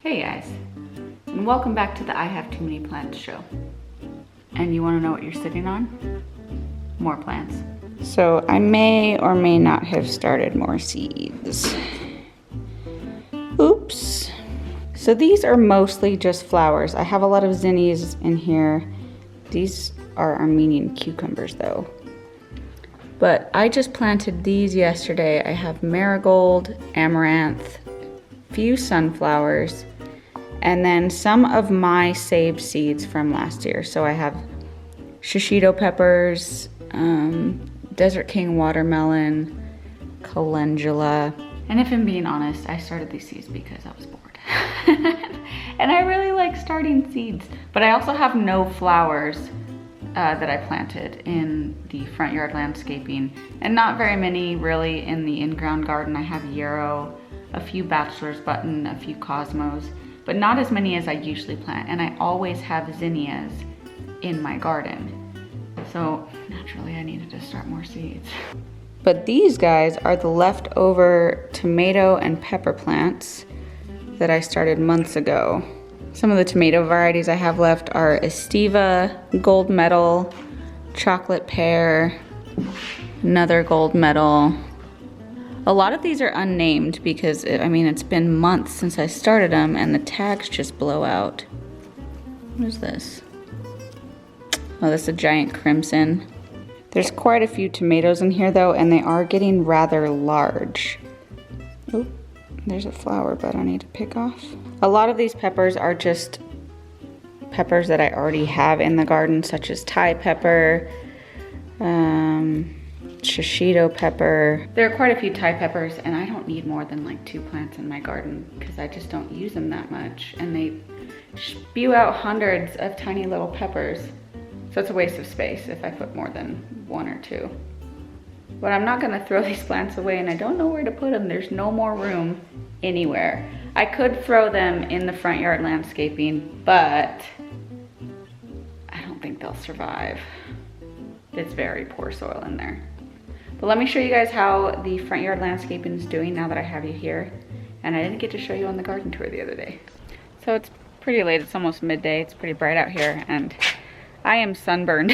Hey guys, and welcome back to the I Have Too Many Plants show. And you want to know what you're sitting on? More plants. So I may or may not have started more seeds. Oops. So these are mostly just flowers. I have a lot of zinnias in here. These are Armenian cucumbers though. But I just planted these yesterday. I have marigold, amaranth, few sunflowers, and then some of my saved seeds from last year. So I have shishito peppers, Desert King watermelon, calendula. And if I'm being honest, I started these seeds because I was bored. And I really like starting seeds. But I also have no flowers that I planted in the front yard landscaping, and not very many really in the in-ground garden. I have yarrow, a few bachelor's button, a few cosmos, but not as many as I usually plant. And I always have zinnias in my garden. So naturally I needed to start more seeds. But these guys are the leftover tomato and pepper plants that I started months ago. Some of the tomato varieties I have left are Estiva, gold medal, chocolate pear, another gold medal. A lot of these are unnamed because, it's been months since I started them and the tags just blow out. What is this? Oh, this is a giant crimson. There's quite a few tomatoes in here though, and they are getting rather large. Oop, there's a flower, but I need to pick off. A lot of these peppers are just peppers that I already have in the garden, such as Thai pepper, shishito pepper. There are quite a few Thai peppers, and I don't need more than like 2 plants in my garden because I just don't use them that much, and they spew out hundreds of tiny little peppers. So it's a waste of space if I put more than 1 or 2. But I'm not gonna throw these plants away, and I don't know where to put them. There's no more room anywhere. I could throw them in the front yard landscaping, but I don't think they'll survive. It's very poor soil in there. But let me show you guys how the front yard landscaping is doing now that I have you here. And I didn't get to show you on the garden tour the other day. So it's pretty late, it's almost midday, it's pretty bright out here, and I am sunburned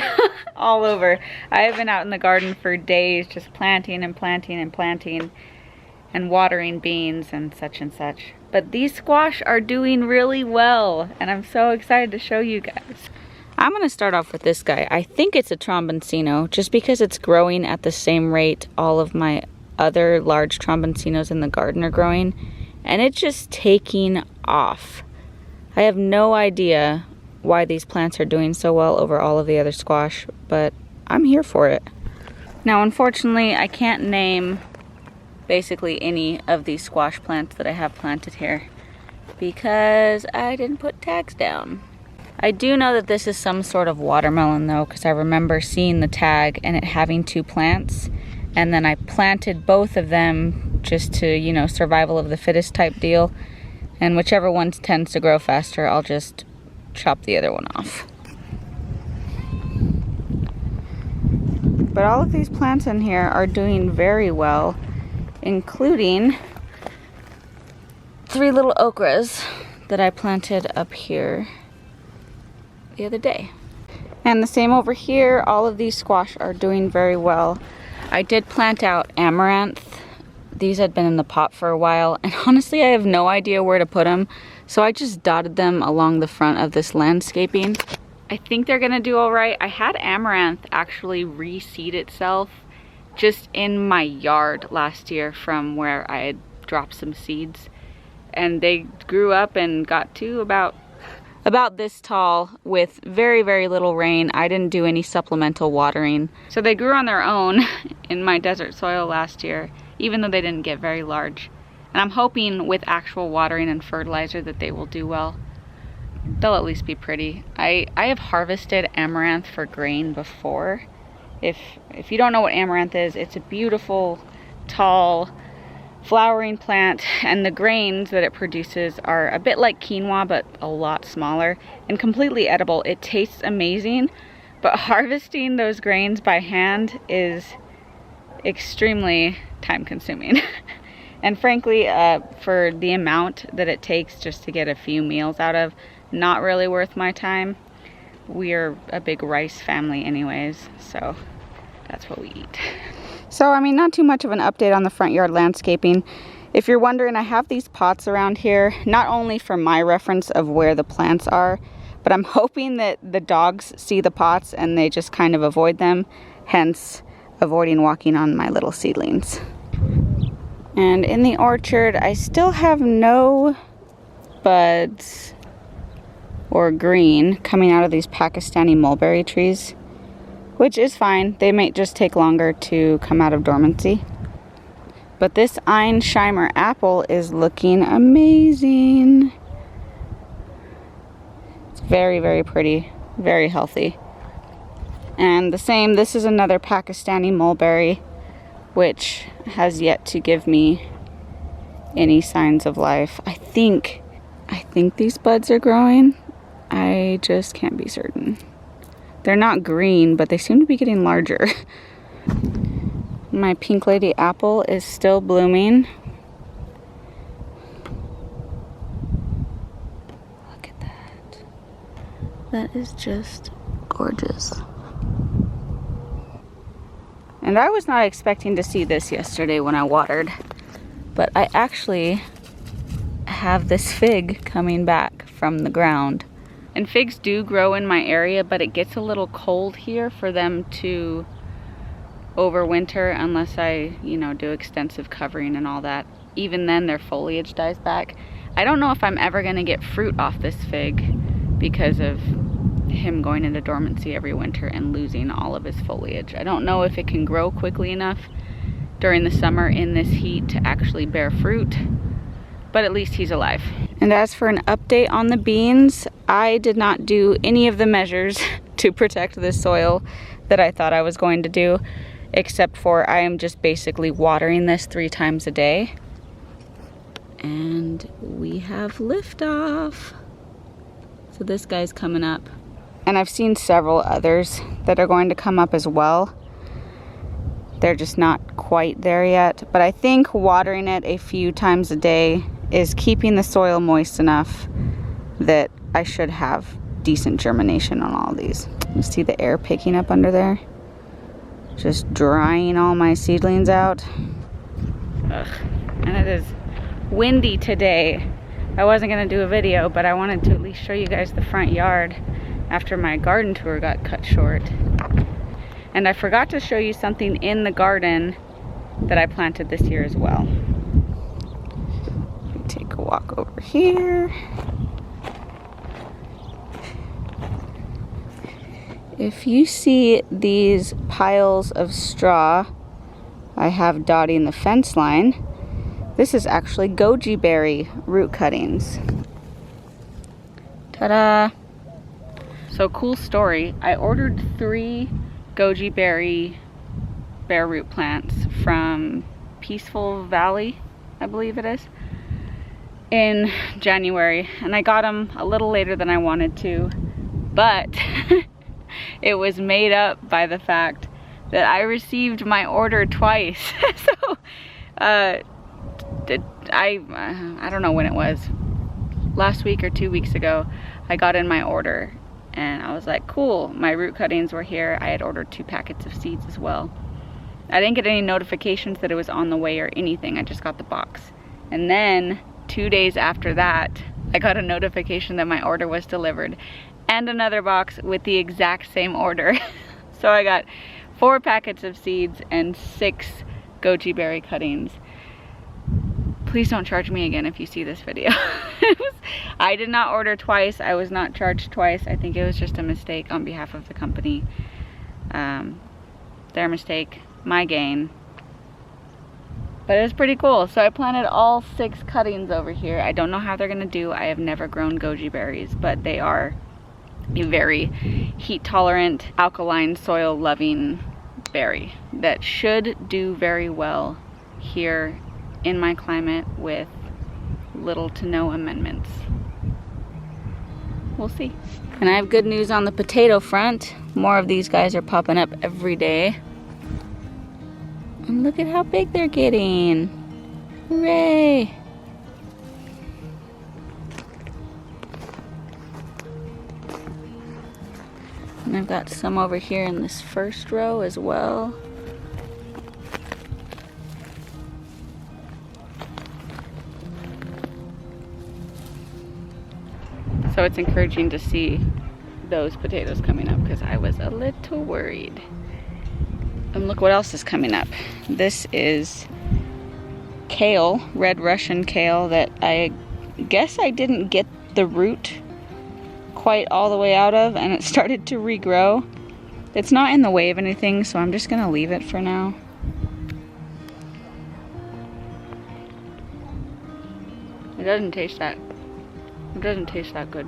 all over. I have been out in the garden for days just planting and planting and planting and watering beans and such and such. But these squash are doing really well, and I'm so excited to show you guys. I'm gonna start off with this guy. I think it's a tromboncino just because it's growing at the same rate all of my other large tromboncinos in the garden are growing, and it's just taking off. I have no idea why these plants are doing so well over all of the other squash, but I'm here for it. Now, unfortunately, I can't name basically any of these squash plants that I have planted here because I didn't put tags down. I do know that this is some sort of watermelon though, because I remember seeing the tag and it having 2 plants, and then I planted both of them just to, survival of the fittest type deal, and whichever one tends to grow faster, I'll just chop the other one off. But all of these plants in here are doing very well, including 3 little okras that I planted up here the other day. And the same over here, all of these squash are doing very well. I did plant out amaranth. These had been in the pot for a while, and honestly I have no idea where to put them, so I just dotted them along the front of this landscaping. I think they're gonna do all right. I had amaranth actually reseed itself just in my yard last year from where I had dropped some seeds, and they grew up and got to about this tall with very, very little rain. I didn't do any supplemental watering. So they grew on their own in my desert soil last year, even though they didn't get very large. And I'm hoping with actual watering and fertilizer that they will do well. They'll at least be pretty. I have harvested amaranth for grain before. If you don't know what amaranth is, it's a beautiful, tall, flowering plant, and the grains that it produces are a bit like quinoa but a lot smaller and completely edible. It tastes amazing, but harvesting those grains by hand is extremely time consuming. And frankly, for the amount that it takes just to get a few meals out of, not really worth my time. We're a big rice family anyways, so that's what we eat. So, I mean, not too much of an update on the front yard landscaping. If you're wondering, I have these pots around here, not only for my reference of where the plants are, but I'm hoping that the dogs see the pots and they just kind of avoid them, hence avoiding walking on my little seedlings. And in the orchard, I still have no buds or green coming out of these Pakistani mulberry trees, which is fine. They may just take longer to come out of dormancy. But this Einsheimer apple is looking amazing. It's very, very pretty, very healthy. And the same, this is another Pakistani mulberry, which has yet to give me any signs of life. I think these buds are growing. I just can't be certain. They're not green, but they seem to be getting larger. My pink lady apple is still blooming. Look at that. That is just gorgeous. And I was not expecting to see this yesterday when I watered, but I actually have this fig coming back from the ground. And figs do grow in my area, but it gets a little cold here for them to overwinter unless I, do extensive covering and all that. Even then, their foliage dies back. I don't know if I'm ever gonna get fruit off this fig because of him going into dormancy every winter and losing all of his foliage. I don't know if it can grow quickly enough during the summer in this heat to actually bear fruit, but at least he's alive. And as for an update on the beans, I did not do any of the measures to protect the soil that I thought I was going to do, except for I am just basically watering this 3 times a day. And we have liftoff. So this guy's coming up. And I've seen several others that are going to come up as well. They're just not quite there yet. But I think watering it a few times a day is keeping the soil moist enough that I should have decent germination on all of these. You see the air picking up under there? Just drying all my seedlings out. Ugh. And it is windy today. I wasn't gonna do a video, but I wanted to at least show you guys the front yard after my garden tour got cut short. And I forgot to show you something in the garden that I planted this year as well. Let me take a walk over here. If you see these piles of straw I have dotting the fence line, this is actually goji berry root cuttings. Ta-da! So cool story, I ordered 3 goji berry bare root plants from Peaceful Valley, I believe it is, in January, and I got them a little later than I wanted to, but it was made up by the fact that I received my order twice. So I don't know when it was, last week or 2 weeks ago, I got in my order and I was like, cool, my root cuttings were here. I had ordered 2 packets of seeds as well. I didn't get any notifications that it was on the way or anything. I just got the box. And then 2 days after that, I got a notification that my order was delivered and another box with the exact same order. So I got 4 packets of seeds and 6 goji berry cuttings. Please don't charge me again if you see this video. I did not order twice. I was not charged twice. I think it was just a mistake on behalf of the company. Their mistake, my gain. But it was pretty cool. So I planted all 6 cuttings over here. I don't know how they're gonna do. I have never grown goji berries, but they are a very heat tolerant, alkaline, soil loving berry that should do very well here in my climate with little to no amendments. We'll see. And I have good news on the potato front. More of these guys are popping up every day. And look at how big they're getting. Hooray! And I've got some over here in this first row as well. So it's encouraging to see those potatoes coming up because I was a little worried. And look what else is coming up. This is kale, red Russian kale that I guess I didn't get the root quite all the way out of, and it started to regrow. It's not in the way of anything, so I'm just gonna leave it for now. It doesn't taste that good.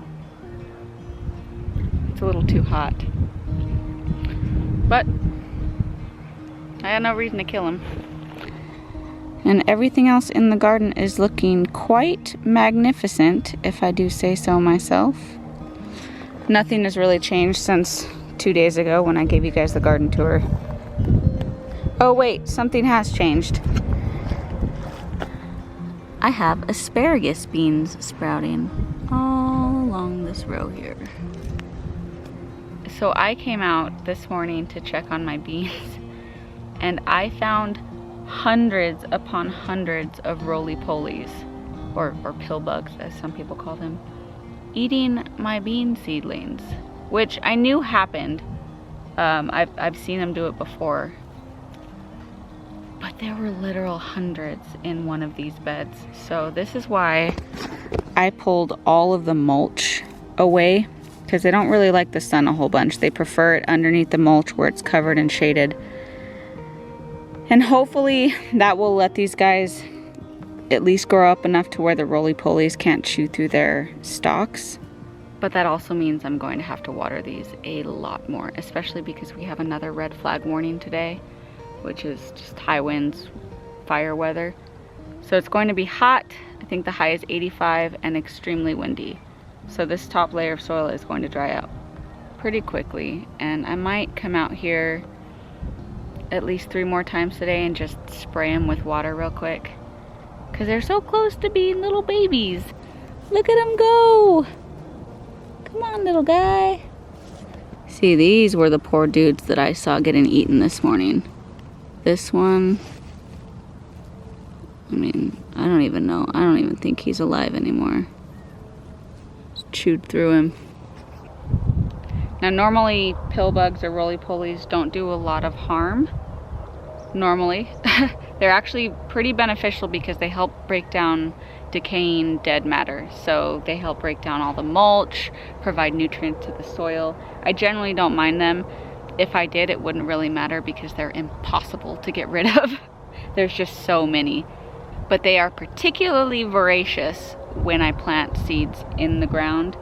It's a little too hot. But I had no reason to kill him. And everything else in the garden is looking quite magnificent, if I do say so myself. Nothing has really changed since 2 days ago when I gave you guys the garden tour. Oh wait, something has changed. I have asparagus beans sprouting all along this row here. So I came out this morning to check on my beans and I found hundreds upon hundreds of roly-polies, or pill bugs as some people call them, eating my bean seedlings, which I knew happened. I've seen them do it before. But there were literal hundreds in one of these beds. So this is why I pulled all of the mulch away, because they don't really like the sun a whole bunch. They prefer it underneath the mulch where it's covered and shaded. And hopefully that will let these guys at least grow up enough to where the roly-polies can't chew through their stalks. But that also means I'm going to have to water these a lot more, especially because we have another red flag warning today, which is just high winds, fire weather. So it's going to be hot. I think the high is 85 and extremely windy. So this top layer of soil is going to dry out pretty quickly. And I might come out here at least 3 more times today and just spray them with water real quick. Because they're so close to being little babies. Look at them go. Come on, little guy. See, these were the poor dudes that I saw getting eaten this morning. This one, I mean, I don't even know. I don't even think he's alive anymore. Just chewed through him. Now, normally pill bugs or roly-polies don't do a lot of harm. Normally. They're actually pretty beneficial because they help break down decaying dead matter. So they help break down all the mulch, provide nutrients to the soil. I generally don't mind them. If I did, it wouldn't really matter because they're impossible to get rid of. There's just so many. But they are particularly voracious when I plant seeds in the ground.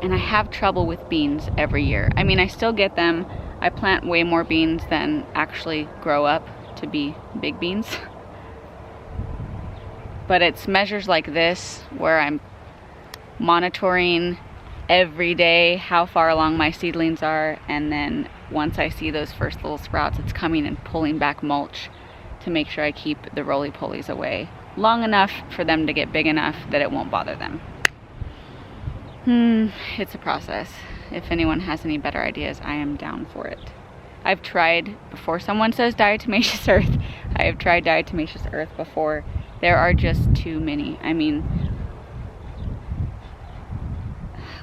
And I have trouble with beans every year. I mean, I still get them. I plant way more beans than actually grow up to be big beans. But it's measures like this where I'm monitoring every day how far along my seedlings are, and then once I see those first little sprouts, it's coming and pulling back mulch to make sure I keep the roly-polies away long enough for them to get big enough that it won't bother them. It's a process. If anyone has any better ideas, I am down for it. I've tried, before someone says diatomaceous earth, I have tried diatomaceous earth before. There are just too many. I mean,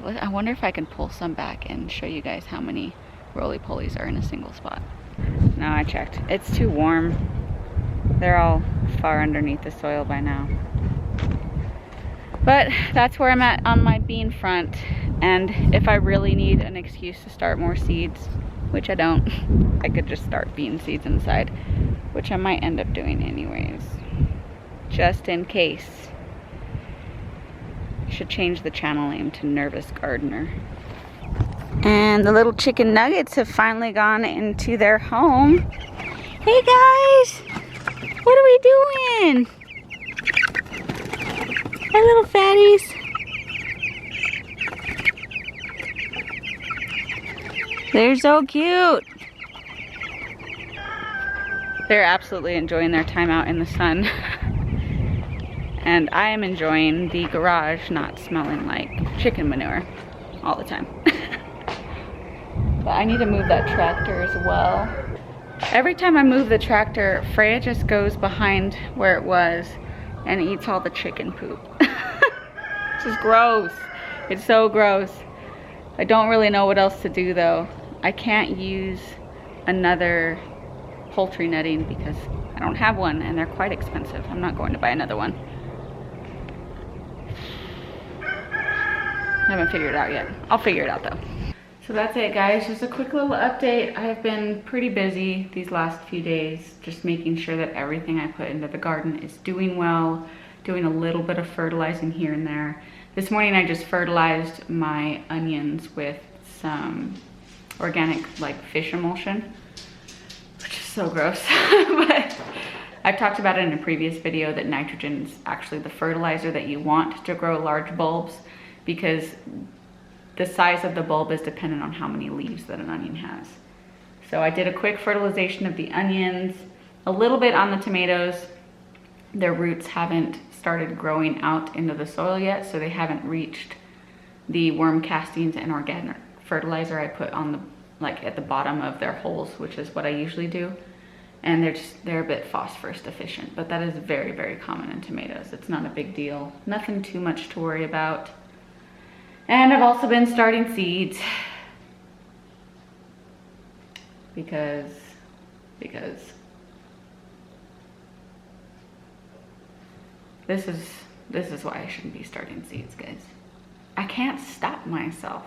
I wonder if I can pull some back and show you guys how many roly-polies are in a single spot. No, I checked. It's too warm. They're all far underneath the soil by now. But that's where I'm at on my bean front. And if I really need an excuse to start more seeds, which I don't, I could just start bean seeds inside, which I might end up doing anyways, just in case. I should change the channel name to Nervous Gardener. And the little chicken nuggets have finally gone into their home. Hey guys, what are we doing? Hi little fatties. They're so cute. They're absolutely enjoying their time out in the sun. and I am enjoying the garage not smelling like chicken manure all the time. But I need to move that tractor as well. Every time I move the tractor, Freya just goes behind where it was and eats all the chicken poop. It's just gross. It's so gross. I don't really know what else to do though. I can't use another poultry netting because I don't have one and they're quite expensive. I'm not going to buy another one. I haven't figured it out yet. I'll figure it out though. So that's it guys, just a quick little update. I've been pretty busy these last few days, just making sure that everything I put into the garden is doing well, doing a little bit of fertilizing here and there. This morning I just fertilized my onions with some organic like fish emulsion, which is so gross. But I've talked about it in a previous video that nitrogen is actually the fertilizer that you want to grow large bulbs, because the size of the bulb is dependent on how many leaves that an onion has. So I did a quick fertilization of the onions, a little bit on the tomatoes. Their roots haven't started growing out into the soil yet, so they haven't reached the worm castings and organic fertilizer I put on the, like at the bottom of their holes, which is what I usually do. And they're a bit phosphorus deficient, but that is very, very common in tomatoes. It's not a big deal. Nothing too much to worry about. And I've also been starting seeds because this is why I shouldn't be starting seeds, guys. I can't stop myself.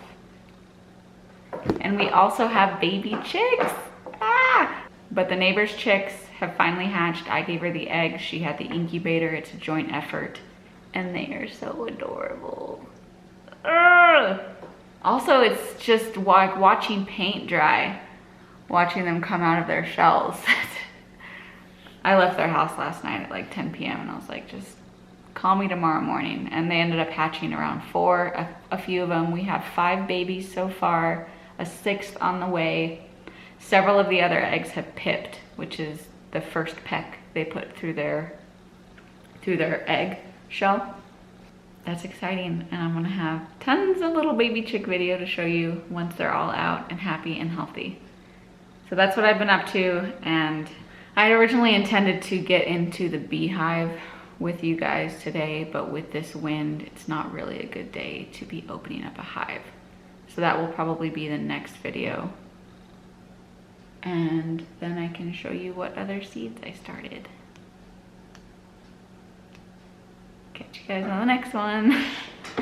And we also have baby chicks. Ah! But the neighbor's chicks have finally hatched. I gave her the eggs. She had the incubator. It's a joint effort. And they are so adorable. Ugh. Also, it's just like watching paint dry, watching them come out of their shells. I left their house last night at like 10 p.m. and I was like, just call me tomorrow morning. And they ended up hatching around 4, a few of them. We have 5 babies so far, a 6th on the way. Several of the other eggs have pipped, which is the first peck they put through their egg shell. That's exciting, and I'm gonna have tons of little baby chick video to show you once they're all out and happy and healthy. So that's what I've been up to, and I originally intended to get into the beehive with you guys today, but with this wind, it's not really a good day to be opening up a hive. So that will probably be the next video. And then I can show you what other seeds I started. Catch you guys on the next one.